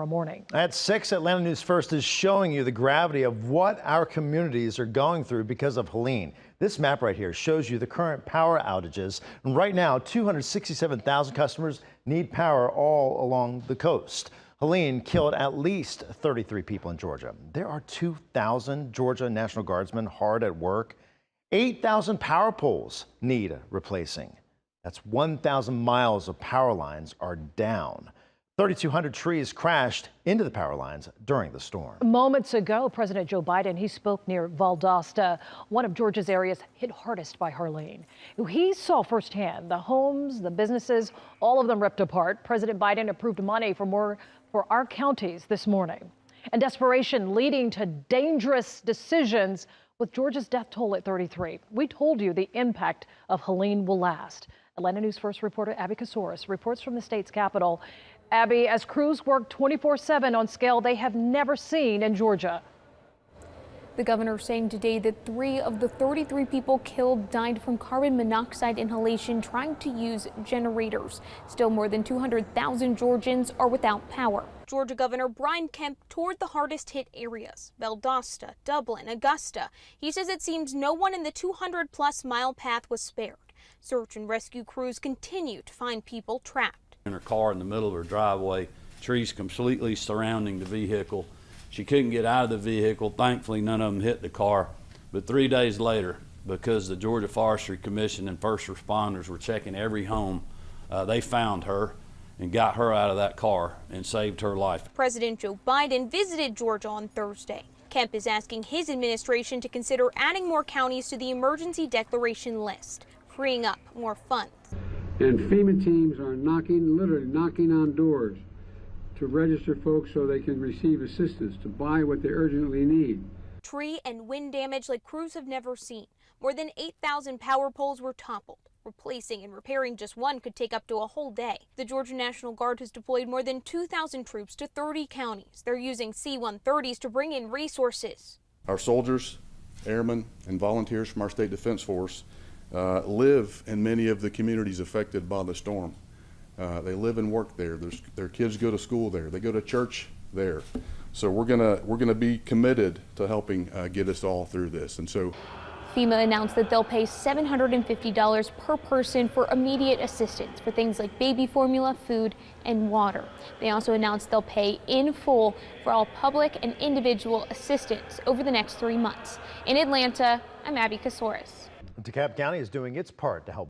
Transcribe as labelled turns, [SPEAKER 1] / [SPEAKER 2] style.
[SPEAKER 1] Morning.
[SPEAKER 2] At 6, Atlanta News First is showing you the gravity of what our communities are going through because of Helene. This map right here shows you the current power outages. And right now, 267,000 customers need power all along the coast. Helene killed at least 33 people in Georgia. There are 2,000 Georgia National Guardsmen hard at work. 8,000 power poles need replacing. That's 1,000 miles of power lines are down. 3,200 trees crashed into the power lines during the storm.
[SPEAKER 1] Moments ago, President Joe Biden, he spoke near Valdosta, one of Georgia's areas hit hardest by Helene. He saw firsthand the homes, the businesses, all of them ripped apart. President Biden approved money for our counties this morning. And desperation leading to dangerous decisions with Georgia's death toll at 33. We told you the impact of Helene will last. Atlanta News First reporter Abby Kasoris reports from the state's capital. Abby, as crews work 24/7 on scale they have never seen in Georgia.
[SPEAKER 3] The governor saying today that 3 of the 33 people killed died from carbon monoxide inhalation trying to use generators. Still, more than 200,000 Georgians are without power. Georgia Governor Kemp toured the hardest hit areas, Valdosta, Dublin, Augusta. He says it seems no one in the 200-plus mile path was spared. Search and rescue crews continue to find people trapped.
[SPEAKER 4] In her car in the middle of her driveway, trees completely surrounding the vehicle. She couldn't get out of the vehicle. Thankfully, none of them hit the car. But 3 days later, because the Georgia Forestry Commission and first responders were checking every home, they found her and got her out of that car and saved her life.
[SPEAKER 3] President Joe Biden visited Georgia on Thursday. Kemp is asking his administration to consider adding more counties to the emergency declaration list, freeing up more funds.
[SPEAKER 5] And FEMA teams are literally knocking on doors to register folks so they can receive assistance to buy what they urgently need.
[SPEAKER 3] Tree and wind damage like crews have never seen. More than 8,000 power poles were toppled. Replacing and repairing just one could take up to a whole day. The Georgia National Guard has deployed more than 2,000 troops to 30 counties. They're using C-130s to bring in resources.
[SPEAKER 6] Our soldiers, airmen, and volunteers from our State Defense Force live in many of the communities affected by the storm. They live and work there. Their kids go to school there. They go to church there. So we're gonna be committed to helping get us all through this. And so
[SPEAKER 3] FEMA announced that they'll pay $750 per person for immediate assistance for things like baby formula, food, and water. They also announced they'll pay in full for all public and individual assistance over the next 3 months. In Atlanta, I'm Abby Kasoris.
[SPEAKER 2] DeKalb County is doing its part to help